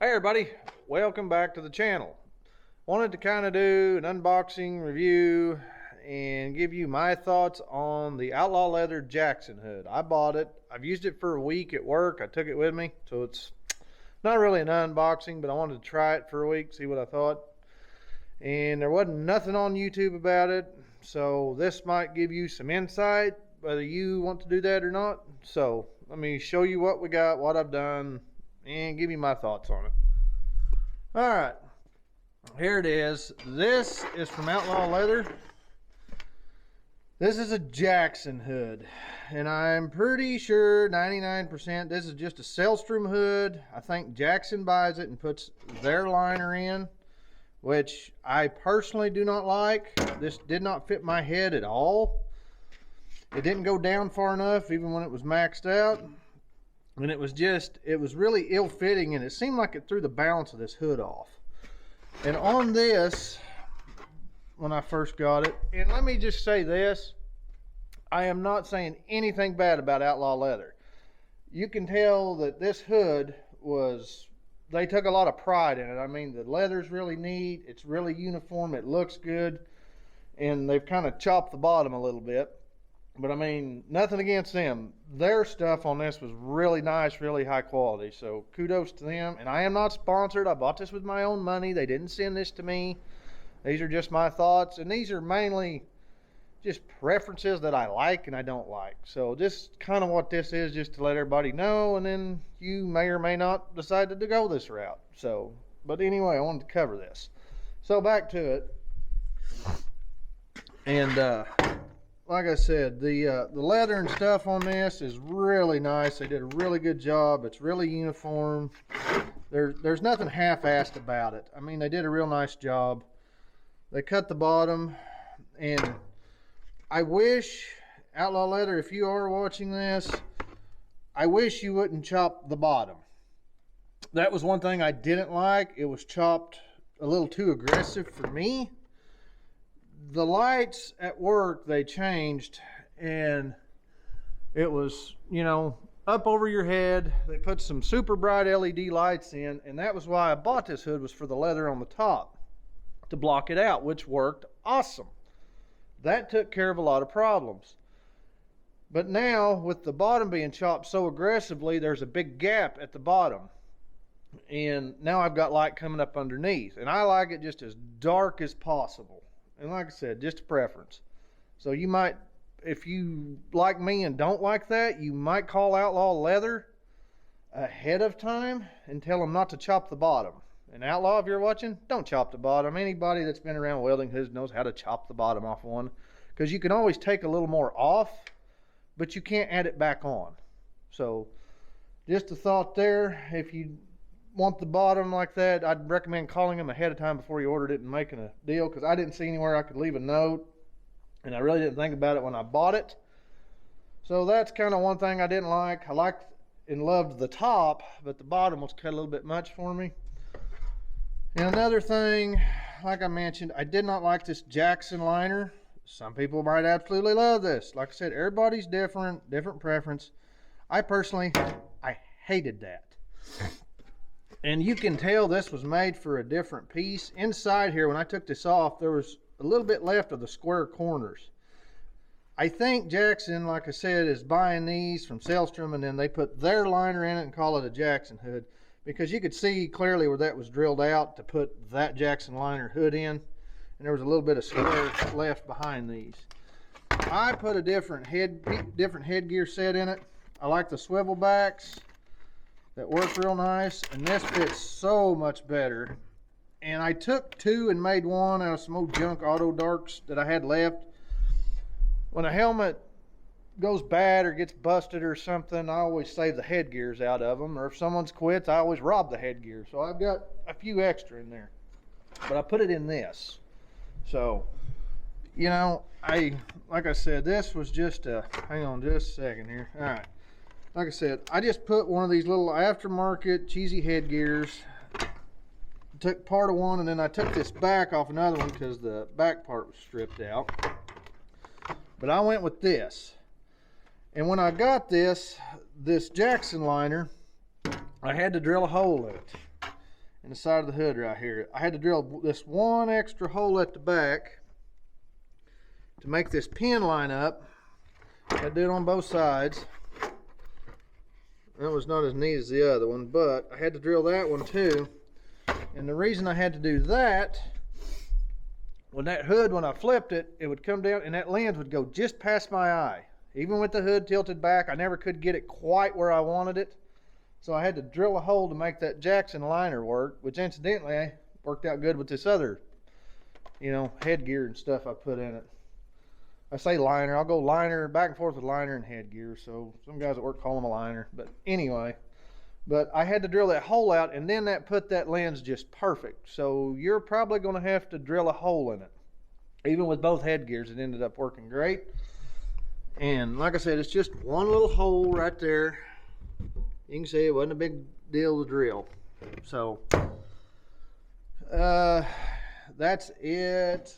Hey everybody, welcome back to the channel. Wanted to kind of do an unboxing review and give you my thoughts on the Outlaw Leather Jackson hood. I bought it. I've used it for a week at work. I took it with me, so it's not really an unboxing, but I wanted to try it for a week, see what I thought. And there wasn't nothing on YouTube about it, so this might give you some insight whether you want to do that or not. So let me show you what we got, what I've done, and give you my thoughts on it. All right, here it is. This is from Outlaw Leather. This is a Jackson hood, and I'm pretty sure 99% this is just a Sellstrom hood. I think Jackson buys it and puts their liner in, which I personally do not like. This did not fit my head at all. It didn't go down far enough even when it was maxed out. And it was really ill-fitting, and it seemed like it threw the balance of this hood off. And on this, when I first got it, and let me just say this, I am not saying anything bad about Outlaw Leather. You can tell that this hood they took a lot of pride in it. I mean, the leather's really neat, it's really uniform, it looks good, and they've kind of chopped the bottom a little bit. But I mean, nothing against them. Their stuff on this was really nice, really high quality. So kudos to them. And I am not sponsored. I bought this with my own money. They didn't send this to me. These are just my thoughts. And these are mainly just preferences that I like and I don't like. So just kind of what this is, just to let everybody know. And then you may or may not decide to go this route. So, but anyway, I wanted to cover this. So back to it. And, like I said, the leather and stuff on this is really nice. They did a really good job. It's really uniform. There's nothing half-assed about it. I mean, they did a real nice job. They cut the bottom, and I wish, Outlaw Leather, if you are watching this, I wish you wouldn't chop the bottom. That was one thing I didn't like. It was chopped a little too aggressive for me. The lights at work, they changed, and it was, up over your head. They put some super bright LED lights in, and that was why I bought this hood, was for the leather on the top to block it out, which worked awesome. That took care of a lot of problems. But now, with the bottom being chopped so aggressively, there's a big gap at the bottom, and now I've got light coming up underneath, and I like it just as dark as possible. And like I said, just a preference. So you might, if you like me and don't like that, you might call Outlaw Leather ahead of time and tell them not to chop the bottom. And Outlaw, if you're watching, don't chop the bottom. Anybody that's been around welding hoods knows how to chop the bottom off one, because you can always take a little more off, but you can't add it back on. So just a thought there. If you want the bottom like that, I'd recommend calling them ahead of time before you ordered it and making a deal, because I didn't see anywhere I could leave a note, and I really didn't think about it when I bought it. So that's kind of one thing I didn't like. I liked and loved the top, but the bottom was cut a little bit much for me. And another thing, like I mentioned, I did not like this Jackson liner. Some people might absolutely love this. Like I said, everybody's different preference. I personally hated that. And you can tell this was made for a different piece. Inside here, when I took this off, there was a little bit left of the square corners. I think Jackson, like I said, is buying these from Sellstrom, and then they put their liner in it and call it a Jackson hood, because you could see clearly where that was drilled out to put that Jackson liner hood in, and there was a little bit of square left behind these. I put a different headgear set in it. I like the swivel backs. That worked real nice, and this fits so much better. And I took two and made one out of some old junk auto darks that I had left. When a helmet goes bad or gets busted or something, I always save the headgears out of them, or if someone's quits, I always rob the headgear. So I've got a few extra in there, but I put it in this. So, like I said, this was just hang on just a second here. All right. Like I said, I just put one of these little aftermarket cheesy headgears, took part of one, and then I took this back off another one because the back part was stripped out. But I went with this. And when I got this Jackson liner, I had to drill a hole in it. in the side of the hood right here. I had to drill this one extra hole at the back to make this pin line up. I did it on both sides. That was not as neat as the other one, but I had to drill that one too. And the reason I had to do that, when that hood, when I flipped it, it would come down and that lens would go just past my eye. Even with the hood tilted back, I never could get it quite where I wanted it. So I had to drill a hole to make that Jackson liner work, which incidentally worked out good with this other, you know, headgear and stuff I put in it. I say liner, I'll go liner, back and forth with liner and headgear. So some guys at work call them a liner, but anyway. But I had to drill that hole out, and then that put that lens just perfect. So you're probably going to have to drill a hole in it. Even with both headgears, it ended up working great. And like I said, it's just one little hole right there. You can see it wasn't a big deal to drill. So that's it.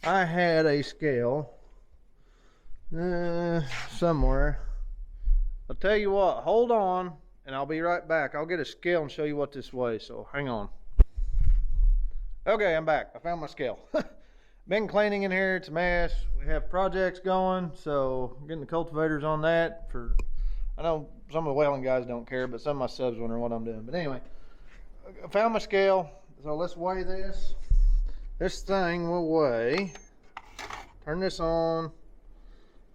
I had a scale somewhere. I'll tell you what, hold on and I'll be right back. I'll get a scale and show you what this weighs, so hang on. Okay, I'm back. I found my scale. Been cleaning in here, it's a mess. We have projects going, so I'm getting the cultivators on that. I know some of the welding guys don't care, but some of my subs wondering what I'm doing. But anyway, I found my scale, so let's weigh this. This thing will weigh, turn this on.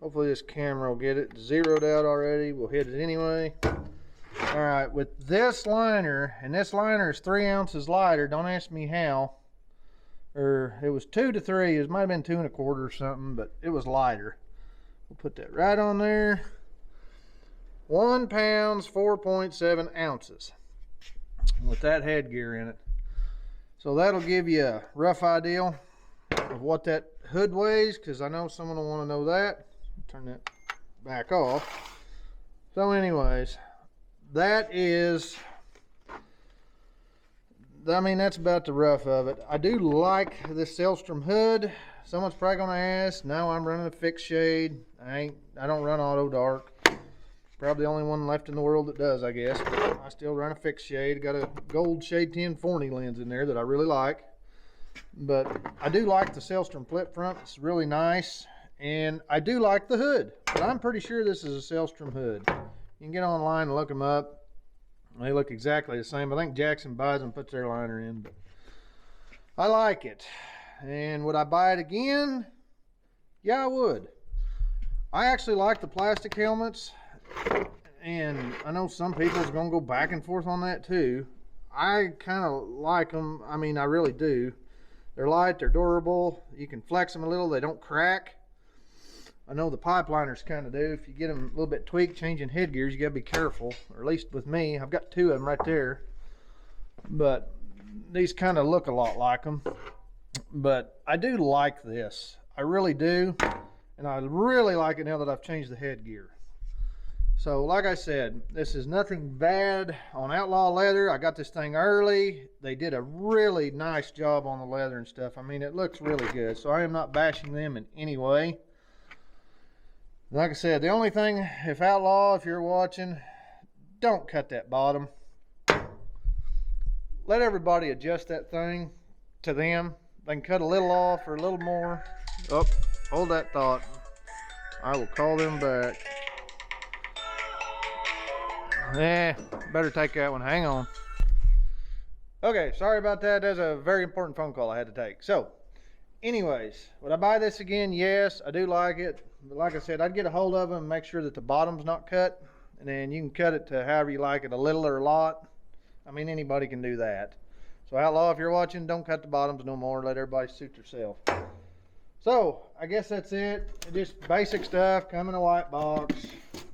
Hopefully this camera will get it zeroed out already. We'll hit it anyway. All right, with this liner, and this liner is 3 ounces lighter. Don't ask me how. Or it was 2 to 3. It might have been 2 1/4 or something, but it was lighter. We'll put that right on there. 1 pound, 4.7 ounces with that headgear in it. So that'll give you a rough idea of what that hood weighs, because I know someone will want to know that. Turn that back off. So anyways, that is, I mean, that's about the rough of it. I do like this Selstrom hood. Someone's probably gonna ask. No, I'm running a fixed shade. I don't run auto dark. Probably the only one left in the world that does, I guess. But I still run a fixed shade. Got a gold shade 1040 lens in there that I really like. But I do like the Selstrom flip front. It's really nice. And I do like the hood, but I'm pretty sure this is a Selstrom hood. You can get online and look them up. They look exactly the same. I think Jackson buys them, puts their liner in, but I like it. And would I buy it again? Yeah, I would. I actually like the plastic helmets, and I know some people's gonna go back and forth on that too. I kind of like them. I mean, I really do. They're light, they're durable. You can flex them a little, they don't crack. I know the pipeliners kind of do. If you get them a little bit tweaked, changing headgears, you gotta be careful. Or at least with me, I've got 2 of them right there. But these kind of look a lot like them. But I do like this. I really do. And I really like it now that I've changed the headgear. So like I said, this is nothing bad on Outlaw Leather. I got this thing early. They did a really nice job on the leather and stuff. I mean, it looks really good. So I am not bashing them in any way. Like I said, the only thing, if Outlaw, if you're watching, don't cut that bottom. Let everybody adjust that thing to them. They can cut a little off or a little more. Oh, hold that thought. I will call them back. Better take that one. Hang on. Okay, sorry about that. That's a very important phone call I had to take. So, anyways, would I buy this again? Yes, I do like it. But like I said, I'd get a hold of them and make sure that the bottom's not cut. And then you can cut it to however you like it, a little or a lot. I mean, anybody can do that. So Outlaw, if you're watching, don't cut the bottoms no more. Let everybody suit themselves. So, I guess that's it. Just basic stuff, come in a white box.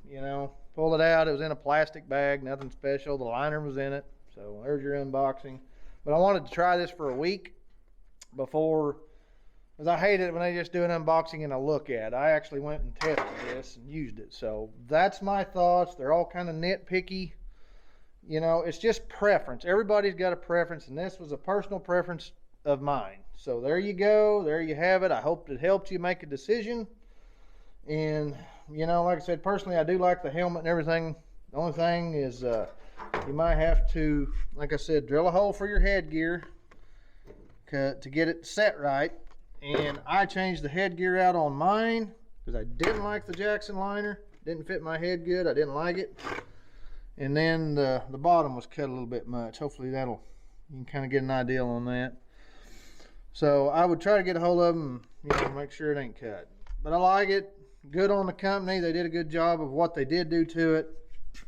You know, pull it out. It was in a plastic bag, nothing special. The liner was in it. So there's your unboxing. But I wanted to try this for a week before, because I hate it when they just do an unboxing and a look at. I actually went and tested this and used it. So that's my thoughts. They're all kind of nitpicky. You know, it's just preference. Everybody's got a preference, and this was a personal preference of mine. So there you go. There you have it. I hope it helped you make a decision. And, you know, like I said, personally, I do like the helmet and everything. The only thing is you might have to, like I said, drill a hole for your headgear to get it set right. And I changed the headgear out on mine because I didn't like the Jackson liner. Didn't fit my head good. I didn't like it. And then the bottom was cut a little bit much. Hopefully you can kind of get an idea on that. So I would try to get a hold of them, make sure it ain't cut. But I like it. Good on the company. They did a good job of what they did do to it.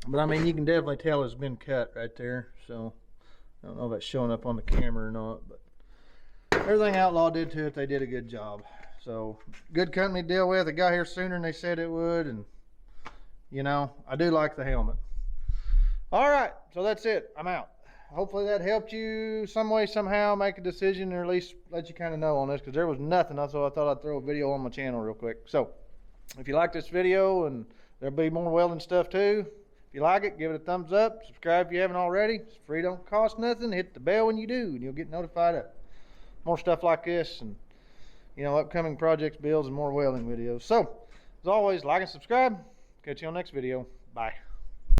But I mean, you can definitely tell it's been cut right there. So I don't know if that's showing up on the camera or not, but everything Outlaw did to it, they did a good job. So good company to deal with. They got here sooner than they said it would, and I do like the helmet. All right, so that's it. I'm out. Hopefully that helped you some way, somehow make a decision, or at least let you kind of know on this, because there was nothing. So I thought I'd throw a video on my channel real quick. So if you like this video, and there'll be more welding stuff too. If you like it, give it a thumbs up. Subscribe if you haven't already. It's free, don't cost nothing. Hit the bell when you do, and you'll get notified of more stuff like this, and upcoming projects, builds, and more welding videos. So as always, like and subscribe. Catch you on the next video. Bye.